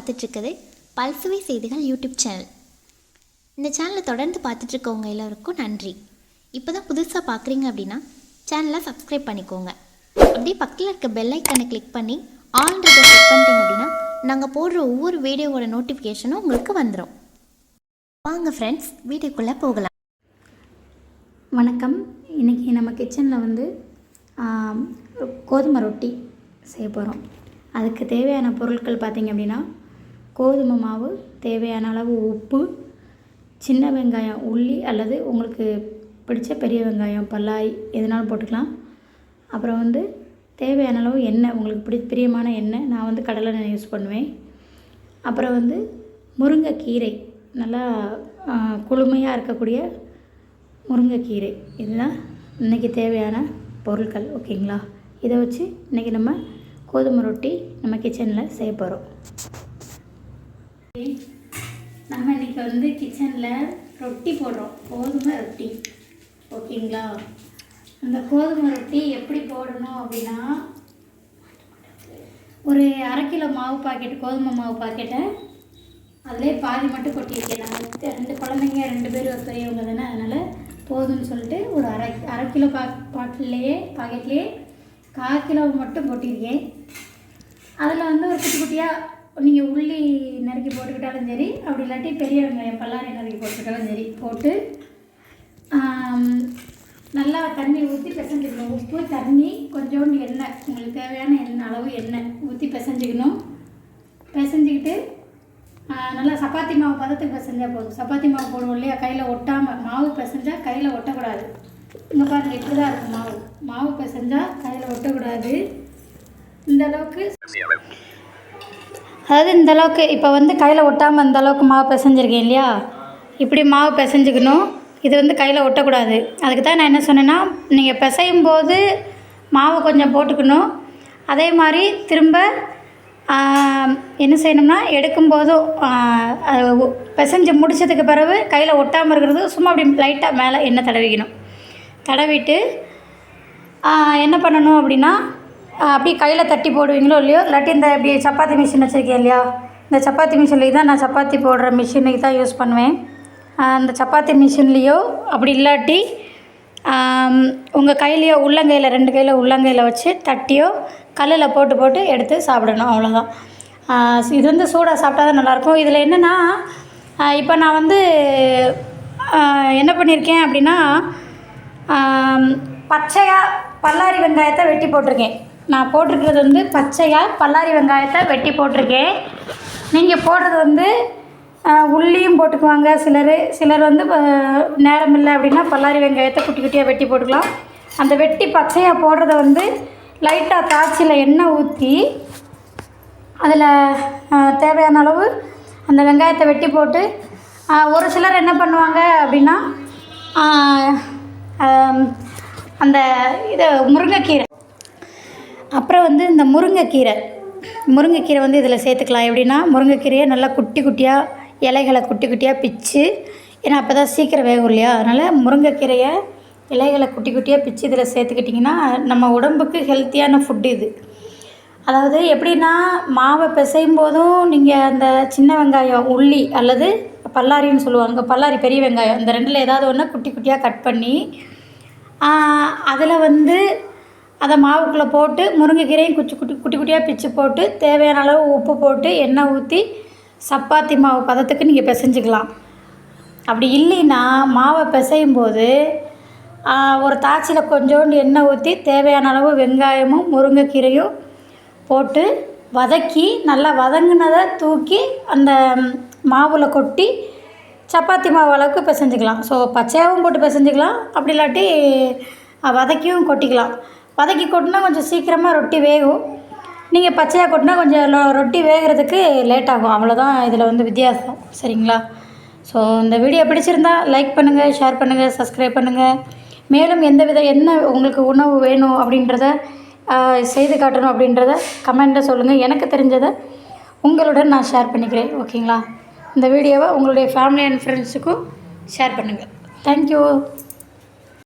பார்த்துட்ருக்குது பல்சுவை செய்திகள் YouTube channel. இந்த சேனலை தொடர்ந்து பார்த்துட்ருக்கவங்க எல்லோருக்கும் நன்றி. இப்போ தான் புதுசாக பார்க்குறீங்க அப்படின்னா சேனலை சப்ஸ்கிரைப் பண்ணிக்கோங்க. அப்படியே பக்கத்தில் இருக்க பெல் ஐக்கனை கிளிக் பண்ணி ஆல்ன்றதை செட் பண்ணிட்டீங்க அப்படின்னா நாங்கள் போடுற ஒவ்வொரு வீடியோவோட நோட்டிஃபிகேஷனும் உங்களுக்கு வந்துடும். வாங்க ஃப்ரெண்ட்ஸ், வீடியோக்குள்ளே போகலாம். வணக்கம். இன்றைக்கி நம்ம கிச்சனில் கோதுமை ரொட்டி செய்ய போகிறோம். அதுக்கு தேவையான பொருட்கள் பார்த்திங்க அப்படின்னா கோதுமை மாவு, தேவையான அளவு உப்பு, சின்ன வெங்காயம், உள்ளி அல்லது உங்களுக்கு பிடிச்ச பெரிய வெங்காயம், பல்லாரி எதுனாலும் போட்டுக்கலாம். அப்புறம் தேவையான அளவு எண்ணெய், உங்களுக்கு பிரியமான எண்ணெய். நான் கடலை எண்ணெய் யூஸ் பண்ணுவேன். அப்புறம் முருங்கைக்கீரை, நல்லா குளுமையாக இருக்கக்கூடிய முருங்கைக்கீரை. இதுதான் இன்றைக்கி தேவையான பொருட்கள். ஓகேங்களா? இதை வச்சு இன்றைக்கி நம்ம கோதுமை ரொட்டி நம்ம கிச்சனில் செய்ய போகிறோம். நம்ம இன்றைக்கி கிச்சனில் ரொட்டி போடுறோம், கோதுமை ரொட்டி. ஓகேங்களா? அந்த கோதுமை ரொட்டி எப்படி போடணும் அப்படின்னா, ஒரு 1/2 கிலோ மாவு பாக்கெட், கோதுமை மாவு பாக்கெட்டை அதிலே பாதி மட்டும் கொட்டியிருக்கேன். நாங்கள் 2 குழந்தைங்க, 2 பேர் பெரியவங்க தானே, அதனால் போதும்னு சொல்லிட்டு ஒரு அரை கிலோ பாக்கெட்லேயே 1/4 கிலோ மட்டும் கொட்டியிருக்கேன். அதில் ஒரு குட்டி குட்டியாக நீங்கள் உள்ளி நறுக்கி போட்டுக்கிட்டாலும் சரி, அப்படி இல்லாட்டி பெரிய வெங்காயம், பல்லாரி நறுக்கி போட்டுக்கிட்டாலும் சரி, போட்டு நல்லா தண்ணி ஊற்றி பிசைஞ்சிக்கணும். உப்பு, தண்ணி, கொஞ்சோண்டு எண்ணெய், உங்களுக்கு தேவையான அளவு எண்ணெய் ஊற்றி பிசைஞ்சிக்கணும். பிசைஞ்சிக்கிட்டு நல்லா சப்பாத்தி மாவு பதத்துக்கு பிசைஞ்சால் போதும். சப்பாத்தி மாவு போடுவோம் இல்லையா, கையில் ஒட்டாமல். மாவு பிசைஞ்சால் கையில் ஒட்டக்கூடாது. இங்கே பாருங்கள், இப்படி தான் இருக்கும் மாவு பிசைஞ்சால் கையில் ஒட்டக்கூடாது. இந்தளவுக்கு, அதாவது இந்தளவுக்கு இப்போ கையில் ஒட்டாமல் இந்தளவுக்கு மாவு பிசைஞ்சிருக்கேன் இல்லையா, இப்படி மாவு பிசைஞ்சிக்கணும். இது கையில் ஒட்டக்கூடாது. அதுக்கு தான் நான் என்ன சொன்னேன்னா, நீங்கள் பிசையும் போது மாவு கொஞ்சம் போட்டுக்கணும். அதே மாதிரி திரும்ப என்ன செய்யணும்னா, எடுக்கும்போதும் பிசைஞ்சு முடித்ததுக்கு பிறகு கையில் ஒட்டாமல் இருக்கிறது சும்மா அப்படி லைட்டாக மேலே எண்ணெய் தடவிக்கணும். தடவிட்டு என்ன பண்ணணும் அப்படின்னா, அப்படியே கையில் தட்டி போடுவீங்களோ இல்லையோ, இல்லாட்டி இந்த இப்படி சப்பாத்தி மிஷின் வச்சுருக்கேன் இல்லையா, இந்த சப்பாத்தி மிஷின்லேயே தான் நான் சப்பாத்தி போடுற மிஷினுக்கு தான் யூஸ் பண்ணுவேன். அந்த சப்பாத்தி மிஷின்லேயோ அப்படி இல்லாட்டி உங்கள் கையிலையோ, உள்ளங்கையில் 2 கையில் உள்ளங்கையில் வச்சு தட்டியோ கல்லில் போட்டு எடுத்து சாப்பிடணும். அவ்வளோதான். இது சூடாக சாப்பிட்டா தான் நல்லாயிருக்கும். இதில் என்னென்னா, இப்போ நான் என்ன பண்ணியிருக்கேன் அப்படின்னா, பச்சையாக பல்லாரி வெங்காயத்தை வெட்டி போட்டிருக்கேன். நான் போட்டிருக்கிறது பச்சையாக பல்லாரி வெங்காயத்தை வெட்டி போட்டிருக்கேன். நீங்கள் போடுறது உள்ளியும் போட்டுக்குவாங்க சிலர் நேரம் இல்லை அப்படின்னா பல்லாரி வெங்காயத்தை குட்டி குட்டியாக வெட்டி போட்டுக்கலாம். அந்த வெட்டி பச்சையாக போடுறத லைட்டாக தாய்ச்சியில் எண்ணெய் ஊற்றி அதில் தேவையான அளவு அந்த வெங்காயத்தை வெட்டி போட்டு, ஒரு சிலர் என்ன பண்ணுவாங்க அப்படின்னா, அந்த முருங்கைக்கீரை, அப்புறம் இந்த முருங்கைக்கீரை இதில் சேர்த்துக்கலாம். எப்படின்னா, முருங்கைக்கீரையை நல்லா குட்டி குட்டியாக, இலைகளை குட்டி குட்டியாக பிச்சு, ஏன்னா அப்போ தான் சீக்கிரம் வேகும் இல்லையா, அதனால் முருங்கைக்கீரையை இலைகளை குட்டி குட்டியாக பிச்சு இதில் சேர்த்துக்கிட்டிங்கன்னா நம்ம உடம்புக்கு ஹெல்த்தியான ஃபுட்டு இது. அதாவது எப்படின்னா, மாவை பிசையும் போதும் நீங்கள் அந்த சின்ன வெங்காயம், உள்ளி அல்லது பல்லாரின்னு சொல்லுவாங்க, பல்லாரி பெரிய வெங்காயம், இந்த 2ல் ஏதாவது ஒன்று குட்டி குட்டியாக கட் பண்ணி அதில் அதை மாவுக்குள்ளே போட்டு முருங்கைக்கீரையும் குட்டி குட்டியாக பிச்சு போட்டு தேவையான அளவு உப்பு போட்டு எண்ணெய் ஊற்றி சப்பாத்தி மாவு பதத்துக்கு நீங்கள் பிசைஞ்சிக்கலாம். அப்படி இல்லைன்னா, மாவை பிசையும் போது ஒரு தாய்ச்சியில் கொஞ்சோண்டு எண்ணெய் ஊற்றி தேவையான அளவு வெங்காயமும் முருங்கைக்கீரையும் போட்டு வதக்கி, நல்லா வதங்கினதை தூக்கி அந்த மாவில் கொட்டி சப்பாத்தி மாவு அளவுக்கு பிசைஞ்சிக்கலாம். ஸோ பச்சையாகவும் போட்டு பிசைஞ்சிக்கலாம், அப்படி இல்லாட்டி வதக்கியும் கொட்டிக்கலாம். வதக்கி கொட்டினா கொஞ்சம் சீக்கிரமாக ரொட்டி வேகும். நீங்கள் பச்சையாக கொட்டினா கொஞ்சம் ரொட்டி வேகிறதுக்கு லேட் ஆகும். அவ்வளோதான் இதில் வித்தியாசம். சரிங்களா? ஸோ இந்த வீடியோ பிடிச்சிருந்தா லைக் பண்ணுங்கள், ஷேர் பண்ணுங்கள், சப்ஸ்கிரைப் பண்ணுங்கள். மேலும் என்ன உங்களுக்கு உணவு வேணும் அப்படின்றத செய்து காட்டணும் அப்படின்றத கமெண்ட்டில் சொல்லுங்கள். எனக்கு தெரிஞ்சதை உங்களுடன் நான் ஷேர் பண்ணிக்கிறேன். ஓகேங்களா? இந்த வீடியோவை உங்களுடைய ஃபேமிலி அண்ட் ஃப்ரெண்ட்ஸுக்கும் ஷேர் பண்ணுங்கள். தேங்க்யூ.